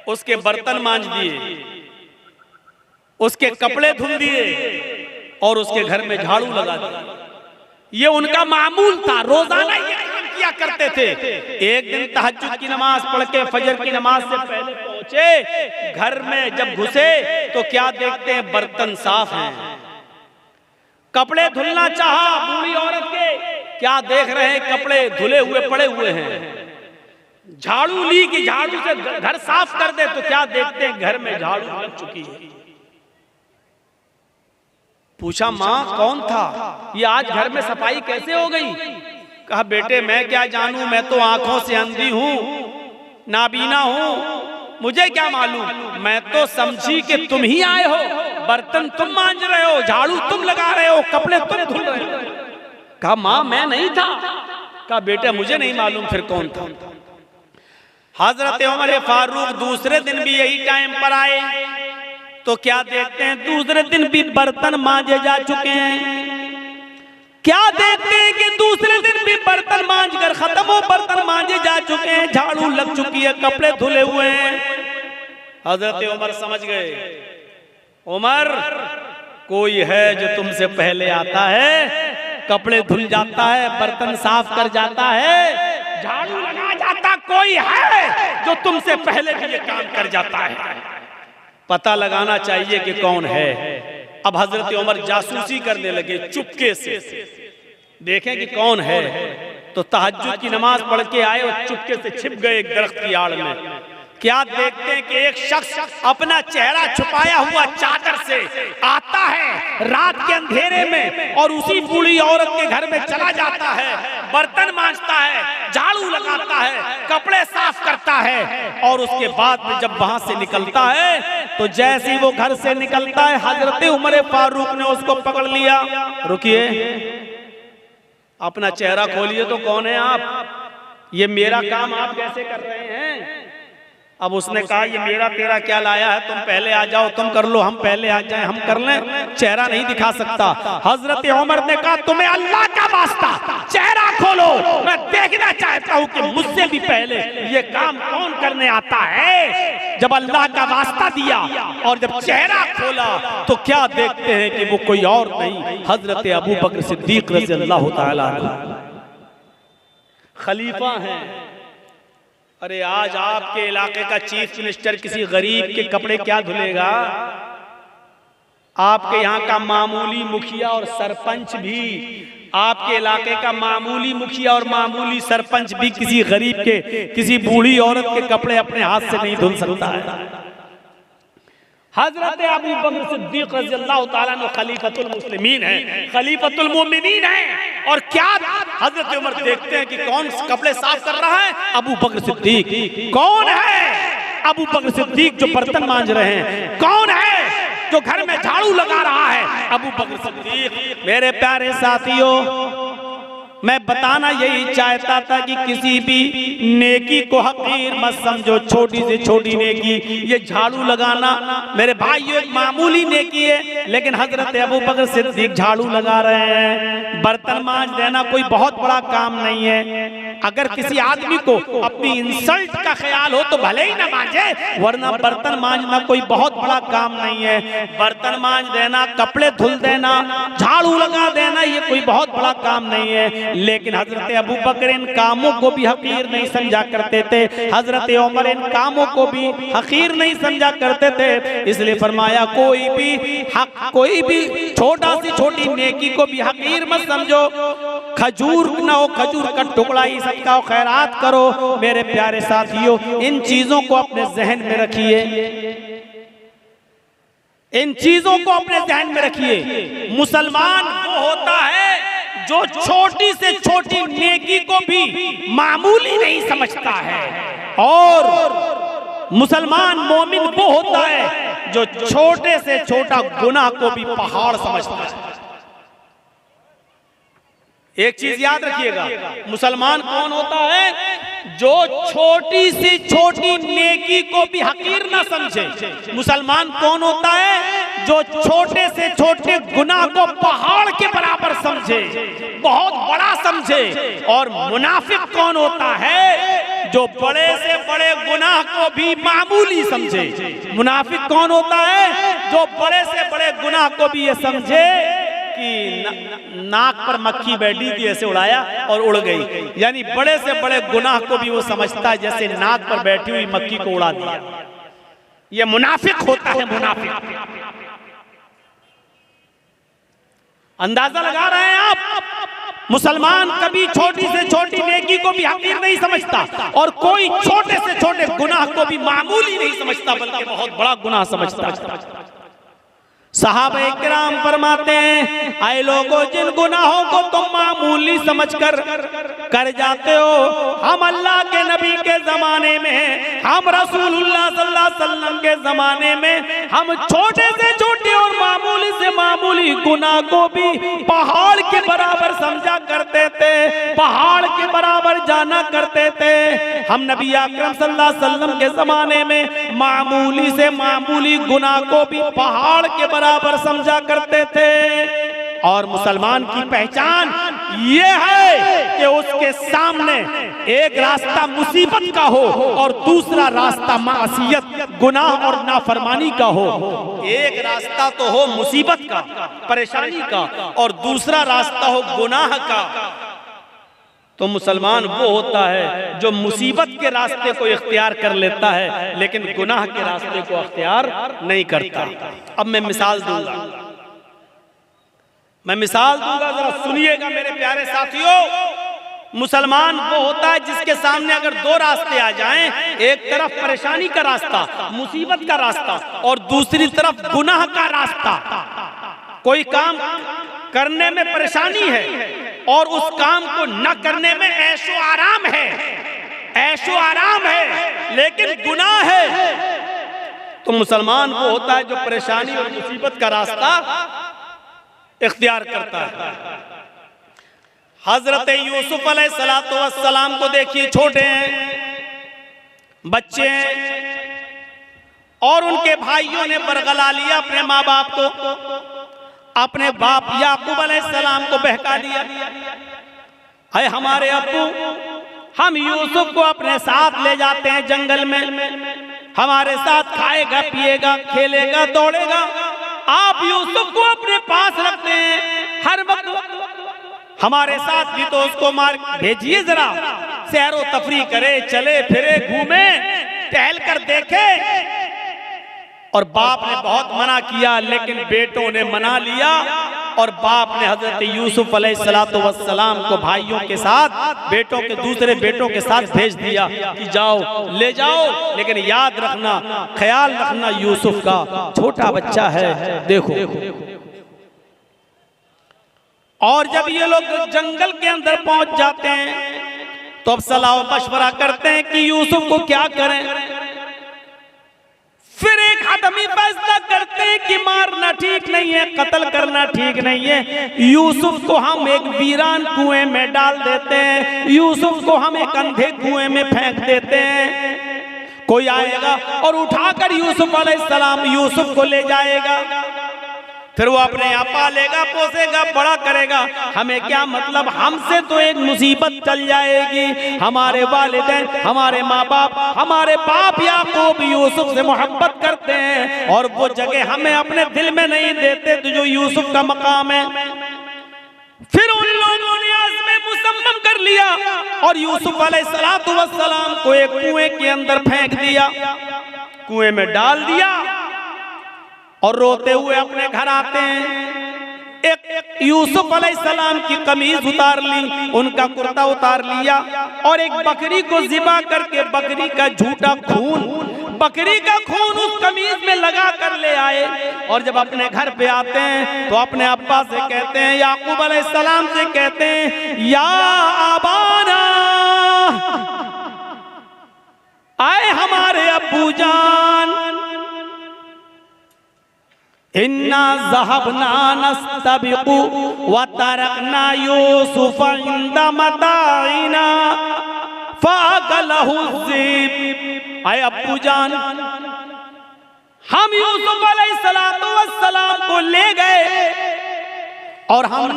उसके बर्तन मांज दिए, उसके कपड़े धुल दिए और उसके घर में झाड़ू लगा दिया। ये उनका मामूल था, रोजाना ये काम किया करते थे। एक दिन तहज्जुद की नमाज पढ़ के फजर की नमाज से पहले पहुंचे, घर में जब घुसे तो क्या देखते हैं, बर्तन साफ हैं। कपड़े धुलना चाहा बूढ़ी औरत के, क्या देख रहे हैं, कपड़े धुले हुए पड़े हुए हैं। झाड़ू ली कि झाड़ू से घर साफ कर दे, तो क्या देखते हैं, घर में झाड़ू लग चुकी है। पूछा, माँ कौन था ये, आज घर में सफाई कैसे हो गई? कहा, बेटे मैं क्या जानूं, मैं तो आंखों से अंधी हूं, नाबीना हूं, मुझे क्या मालूम। मैं तो समझी कि तुम ही आए हो, बर्तन तुम मांज रहे हो, झाड़ू तुम लगा रहे हो, कपड़े तुम धुल रहे हो। कहा, माँ मैं नहीं था। कहा, बेटे मुझे नहीं मालूम, फिर कौन था? हजरत उमर फारूक दूसरे दिन भी यही टाइम पर आए, तो क्या देखते हैं, दूसरे दिन भी बर्तन मांजे जा चुके हैं। क्या देखते हैं कि दूसरे दिन भी बर्तन मांज कर खत्म हो, बर्तन मांजे जा चुके हैं, झाड़ू लग चुकी है, कपड़े धुले हुए हैं। हजरत उमर समझ गए, उमर कोई है जो तुमसे पहले आता है, कपड़े धुल जाता है, बर्तन साफ कर जाता है, झाड़ू लगा जाता, कोई है जो तुमसे पहले भी ये काम कर जाता है। पता लगाना चाहिए कि कौन है। अब हजरत उमर जासूसी करने लगे, चुपके से देखें कि कौन है। तो तहज्जुद की नमाज पढ़ के आए और चुपके से छिप गए एक दरख्त की आड़ में। क्या देखते हैं कि एक शख्स अपना चेहरा छुपाया हुआ चादर से आता है रात के अंधेरे में और उसी बूढ़ी औरत के घर में चला जाता है, बर्तन मांजता है, झाड़ू लगाता है, कपड़े साफ करता है। और उसके बाद में जब वहां से निकलता है तो जैसे ही वो घर से निकलता है, हजरत उमर फारूक ने उसको पकड़ लिया। रुकिए, अपना चेहरा खोलिए, तो कौन है आप? ये मेरा काम आप कैसे कर रहे हैं? अब उसने कहा, ये मेरा तेरा क्या लाया है, तुम पहले आ जाओ, तुम कर लो, हम पहले आ जाएं, हम कर लें, चेहरा नहीं दिखा सकता। हजरत उमर ने कहा, तुम्हें अल्लाह का वास्ता चेहरा खोलो, मैं देखना चाहता हूं कि मुझसे भी पहले ये काम कौन करने आता है। जब अल्लाह का वास्ता दिया और जब चेहरा खोला तो क्या देखते हैं कि वो कोई और नहीं, हजरत अबू बकर सिद्दीक रज़ियल्लाहु ताला खलीफा हैं। अरे आज आपके इलाके का चीफ मिनिस्टर किसी गरीब के कपड़े क्या धुलेगा? आपके यहाँ का मामूली मुखिया और सरपंच भी, आपके इलाके का मामूली मुखिया और मामूली सरपंच भी किसी गरीब के, किसी बूढ़ी औरत के कपड़े अपने हाथ से नहीं धुल सकता है। हजरत अबू बकर सिद्दीक रज़ियल्लाहु ताला अन्हु खलीफतुल मुस्लिमीन है, खलीफतुल मोमिनीन है। और क्या हजरत उमर देखते हैं कि कौन कपड़े साफ कर रहा है? अबू बकर सिद्दीक। कौन है अबू बकर सिद्दीक जो बर्तन मांज रहे हैं? कौन है जो घर में झाड़ू लगा रहा है? अबू बकर सिद्दीक। मेरे प्यारे साथियों, मैं बताना यही चाहता था कि किसी भी नेकी को हकीर मत समझो। छोटी से छोटी नेकी, ये झाड़ू लगाना मेरे भाइयों एक मामूली नेकी है, लेकिन हजरत अबू बकर सिद्दीक झाड़ू लगा रहे हैं। बर्तन मांज देना कोई बहुत बड़ा काम नहीं है। अगर किसी आदमी को अपनी इंसल्ट का ख्याल हो तो भले ही ना मांजे, वरना बर्तन मांजना कोई बहुत बड़ा काम नहीं है। बर्तन मांज देना, कपड़े धुल देना, झाड़ू लगा देना, ये कोई बहुत बड़ा काम नहीं है। लेकिन हजरत अबू बकर इन कामों को भी हकीर नहीं समझा करते थे। हजरत उमर इन कामों को भी हकीर नहीं समझा करते थे। इसलिए फरमाया, कोई भी छोटा सी छोटी नेकी को भी हकीर मत समझो। खजूर ना हो, खजूर का टुकड़ा ही सबका खैरात करो। मेरे प्यारे साथियों, इन चीजों को अपने जहन में रखिए, इन चीजों को अपने जहन में रखिए। मुसलमान वो होता है जो छोटी से छोटी नेकी को भी मामूली नहीं समझता है, और मुसलमान मोमिन वो होता है जो छोटे से छोटा गुनाह को भी पहाड़ समझता है। एक चीज याद रखिएगा, मुसलमान कौन होता है? जो छोटी से छोटी नेकी को भी हकीर ना समझे। मुसलमान कौन होता है? जो छोटे से छोटे गुनाह को पहाड़ के बराबर समझे, बहुत बड़ा समझे। और मुनाफिक कौन होता है? जो बड़े से बड़े गुनाह को भी मामूली समझे। मुनाफिक कौन होता है? जो बड़े से बड़े गुनाह को भी ये समझे कि नाक पर मक्खी बैठी थी, ऐसे उड़ाया और उड़ गई। यानी बड़े से बड़े गुनाह को भी वो समझता है जैसे नाक पर बैठी हुई मक्खी को उड़ा दिया। ये मुनाफिक होता है, मुनाफिक। अंदाजा लगा रहे हैं आप? मुसलमान कभी छोटी से छोटी नेकी को भी हकीर नहीं समझता और कोई छोटे से छोटे गुनाह को भी मामूली नहीं समझता, बल्कि बहुत बड़ा गुनाह समझता है। सहाबा किराम फरमाते हैं, आए लोगों, जिन गुनाहों को तुम मामूली समझकर कर जाते हो, हम अल्लाह के नबी के जमाने में, हम रसूलुल्लाह सल्लल्लाहु अलैहि वसल्लम के जमाने में, हम छोटे से छोटे और मामूली से मामूली गुनाह को भी पहाड़ के बराबर समझा करते थे, पहाड़ के बराबर जाना करते थे। हम नबी अकरम सल्लल्लाहु अलैहि वसल्लम के जमाने में मामूली से मामूली गुनाह को भी पहाड़ के बराबर समझा करते थे। और मुसलमान की पहचान ये है कि उसके सामने एक रास्ता मुसीबत का हो और दूसरा रास्ता मासियत, गुनाह और नाफरमानी का हो। एक रास्ता तो हो मुसीबत का, परेशानी का, और दूसरा रास्ता हो गुनाह का। तो मुसलमान वो होता है जो मुसीबत के रास्ते को इख्तियार कर लेता है, लेकिन गुनाह के रास्ते को इख्तियार नहीं करता। अब मैं मिसाल दूंगा, जरा सुनिएगा मेरे प्यारे साथियों। मुसलमान वो होता है जिसके सामने अगर दो रास्ते आ जाएं, एक तरफ परेशानी का रास्ता, मुसीबत का रास्ता, और दूसरी तरफ गुनाह का रास्ता। कोई काम करने में परेशानी है और उस काम को न करने में ऐशो आराम है, ऐशो आराम है, लेकिन गुनाह है। तो मुसलमान वो होता है जो परेशानी और मुसीबत का रास्ता इख्तियार करता है। हजरत यूसुफ अलैहिस्सलातु वस्सलाम को देखिए, छोटे हैं, बच्चे हैं, और उनके भाइयों ने बरगला लिया अपने माँ बाप को, अपने बाप याकूब अलैहिस्सलाम को बहका दिया। है हमारे अब्बू, हम यूसुफ को अपने साथ ले जाते हैं जंगल में, हमारे साथ खाएगा, पिएगा, खेलेगा, दौड़ेगा। आप यूसुफ को अपने पास रखते हैं हर वक्त, हमारे साथ भी तो उसको मार भेजिए, जरा सैरो तफरी करे, चले फिरे, घूमे, टहल कर देखे। और बाप ने बहुत मना किया, लेकिन बेटों ने मना लिया और बाप ने हजरत यूसुफ अलैहिस्सलातु वस्सलाम को भाइयों के साथ, बेटों के दूसरे बेटों के साथ भेज दिया कि जाओ, ले जाओ, लेकिन याद रखना, ख्याल रखना, यूसुफ का छोटा बच्चा है, देखो। और जब ये लोग जंगल के अंदर पहुंच जाते हैं तो अब सलाह मशवरा करते हैं कि यूसुफ को क्या करें। फिर एक आदमी फैसला करते हैं कि मारना ठीक नहीं है, कत्ल करना ठीक नहीं है, यूसुफ को हम एक वीरान कुएं में डाल देते हैं, यूसुफ को हम एक अंधे कुएं में फेंक देते हैं। कोई आएगा और उठाकर यूसुफ अलैहिस्सलाम यूसुफ को ले जाएगा, फिर वो अपने यहाँ पालेगा, पोसेगा, बड़ा करेगा। हमें क्या मतलब, हमसे तो एक मुसीबत टल जाएगी। हमारे वालिदैन, हमारे माँ बाप, हमारे बाप याकूब यूसुफ से मोहब्बत करते हैं और वो जगह हमें अपने दिल में नहीं देते तो जो यूसुफ का मकाम है। फिर उन लोगों ने आज़म मुसम्मम कर लिया और यूसुफ अलैहिस्सलातु वस्सलाम को एक कुएं के अंदर फेंक दिया, कुएं में डाल दिया और रोते हुए अपने घर आते हैं। एक यूसुफ अलैहिस्सलाम की कमीज उतार ली, उनका कुर्ता उतार लिया और एक बकरी को ज़िबा करके बकरी का झूठा खून, बकरी का खून उस कमीज में लगा कर ले आए। और जब अपने घर पे आते हैं तो अपने अब्बा से कहते हैं, याकूब अलैहिस्सलाम से कहते हैं, या आबाना, आए हमारे अब्बू जान, इन्ना ज़हबना नस्तबिकु व तरकना यूसुफ इंदा मताइना फ़अकलहु ज़िब। आए अब्बू जान, हम यूसुफ अलैहिस्सलातु वस्सलाम को ले गए और हम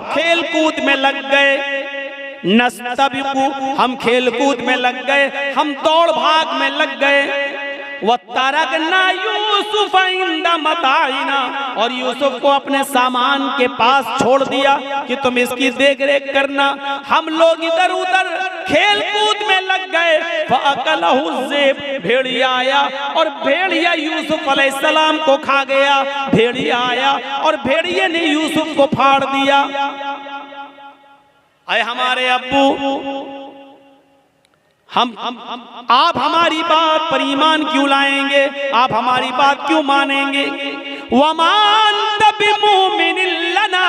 खेल कूद में लग गए, नस्तबिकु, हम खेल कूद में लग गए, हम दौड़ भाग में लग गए। वतरकना यूसुफ इंदा मताइना, और यूसुफ को अपने सामान के पास छोड़ दिया कि तुम इसकी देख रेख करना। हम लोग इधर उधर खेल कूद में लग गए। फअकलहु ज़िब, भेड़िया आया और भेड़िया यूसुफ अलैहिस्सलाम को खा गया। भेड़िया आया और भेड़िए ने यूसुफ को फाड़ दिया। अरे हमारे अब्बू, आप हमारी बात पर ईमान क्यों लाएंगे, आप हमारी बात क्यों मानेंगे? वमान बिमुमिनिन लना,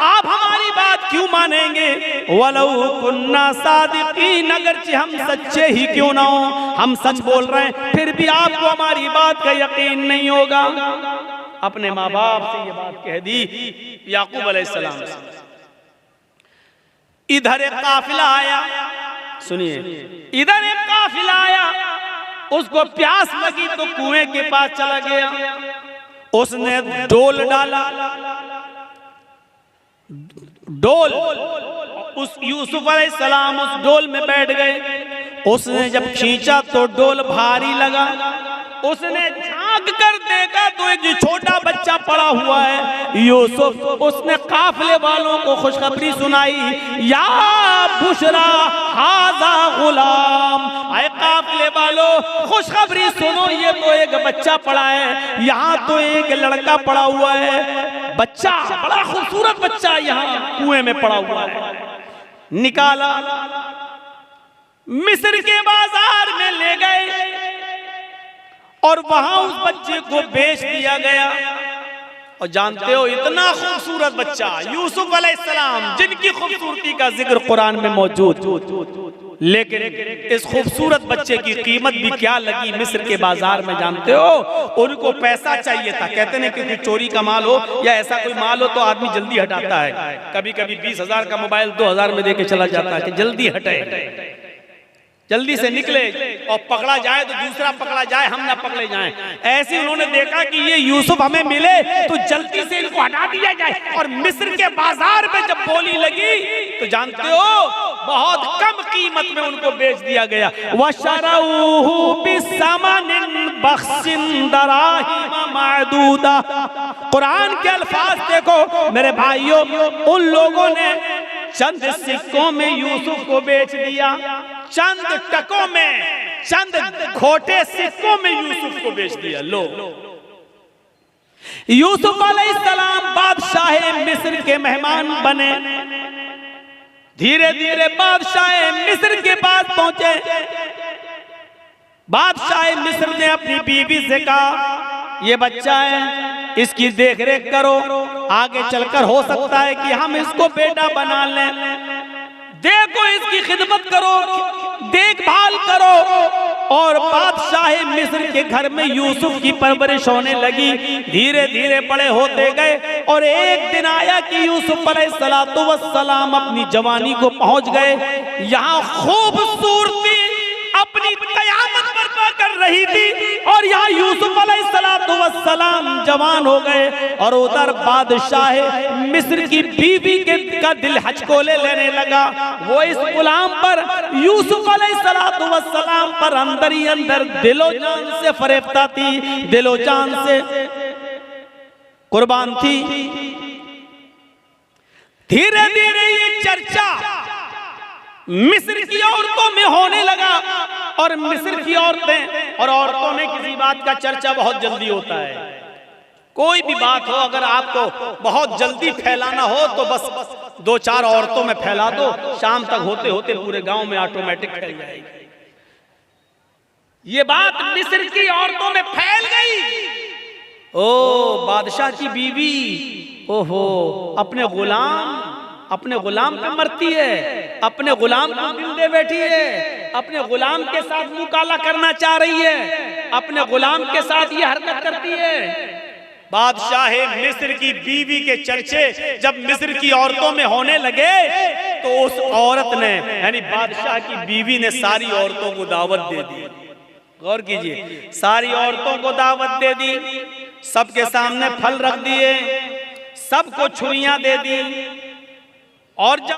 आप हमारी बात क्यों मानेंगे? वलौ कुन्ना सादिकीन, अगरचे हम सच्चे ही क्यों ना हो, हम सच बोल रहे हैं फिर भी आपको हमारी बात का यकीन नहीं होगा। अपने माँ बाप से ये बात कह दी याकूब अलैहिस्सलाम से। इधर एक काफिला आया, सुनिए, इधर एक काफिला आया, उसको प्यास लगी तो कुएं के पास चला गया। उसने डोल डाला, डोल, उस यूसुफ अलैहिस्सलाम उस डोल में बैठ गए। उसने जब खींचा तो डोल भारी लगा। उसने झांक कर देखा तो एक छोटा बच्चा पड़ा हुआ है यूसुफ। उसने काफिले वालों को खुशखबरी सुनाई, या बुशरा हाजा गुलाम, आए काफिले वालों खुशखबरी सुनो, ये तो एक बच्चा पड़ा है, यहाँ तो एक लड़का पड़ा हुआ है। बच्चा, बड़ा खूबसूरत बच्चा यहाँ कुएं में पड़ा हुआ है। निकाला, मिस्र के बाजार में ले गए और वहां उस बच्चे को बेच दिया गया। और जानते हो, इतना खूबसूरत बच्चा यूसुफ अलैहिस्सलाम, जिनकी खूबसूरती का जिक्र कुरान में मौजूद, लेकिन इस खूबसूरत बच्चे की कीमत भी क्या लगी मिस्र के बाजार में, जानते हो? उनको पैसा चाहिए था। कहते नहीं कि चोरी का माल हो या ऐसा कोई माल हो तो आदमी जल्दी हटाता है। कभी कभी 20,000 का मोबाइल 2,000 में देके चला जाता है कि जल्दी हटे, जल्दी से निकले, और पकड़ा जाए तो दूसरा पकड़ा जाए, हम ना पकड़े जाएं। ऐसे उन्होंने देखा कि ये यूसुफ हमें मिले तो जल्दी से इनको हटा दिया जाए। और मिस्र के बाजार में जब बोली लगी तो जानते हो बहुत कम कीमत में उनको बेच दिया गया। वशरऊहु बिसमनिन बख्सिन दराहिम मादूदा। कुरान के अल्फाज देखो मेरे भाइयों, उन लोगों ने चंद सिक्कों में यूसुफ को बेच दिया, चंद टकों में, चंद खोटे सिक्कों में यूसुफ को बेच दिया। लो, यूसुफ अलैहिस्सलाम बादशाह मिस्र के मेहमान बने। धीरे धीरे बादशाह मिस्र के पास पहुंचे। बादशाह मिस्र ने अपनी बीवी से कहा, ये बच्चा है, इसकी देखरेख करो, आगे चलकर हो सकता है कि हम इसको बेटा बना लें। देखो, इसकी खिदमत करो, देखभाल करो। और बादशाह मिस्र के घर में यूसुफ की परवरिश होने लगी। धीरे धीरे बड़े होते गए और एक दिन आया कि यूसुफ अलैहिस्सलातु वस्सलाम अपनी जवानी को पहुंच गए। यहाँ खूबसूरती अपनी कयामत बर्पा कर रही थी और यहाँ यूसुफ अलैहिस्सलातु वस्सलाम जवान हो गए। और उधर बादशाह मिस्र की बीवी का दिल हचकोले लेने लगा। वो इस गुलाम पर, यूसुफ अलैहिस्सलातु वस्सलाम पर अंदर ही अंदर दिलो जान से फरेफ्ता थी, दिलो जान से कुर्बान थी। धीरे धीरे ये चर्चा मिस्र की औरतों में होने लगा। और मिस्र की औरतें और औरतों में किसी बात का चर्चा बहुत जल्दी होता है। कोई भी बात हो, अगर आपको बहुत जल्दी फैलाना हो तो बस 2-4 औरतों में फैला दो, शाम तक होते होते पूरे गांव में ऑटोमेटिक फैल जाएगी। ये बात मिस्र की औरतों में फैल गई। ओ बादशाह की बीवी, ओहो, अपने गुलाम पे मरती है, अपने गुलाम को दिल दे बैठी है, अपने गुलाम के साथ मुंह काला करना चाह रही है, अपने गुलाम के साथ ये हरकत करती है। बादशाह मिस्र की बीवी के चर्चे जब मिस्र की औरतों में होने लगे तो उस औरत ने, यानी बादशाह की बीवी ने सारी औरतों को दावत दे दी। गौर कीजिए, सारी औरतों को दावत दे दी, सबके सामने फल रख दिए, सबको छुरियां दे दी। और जब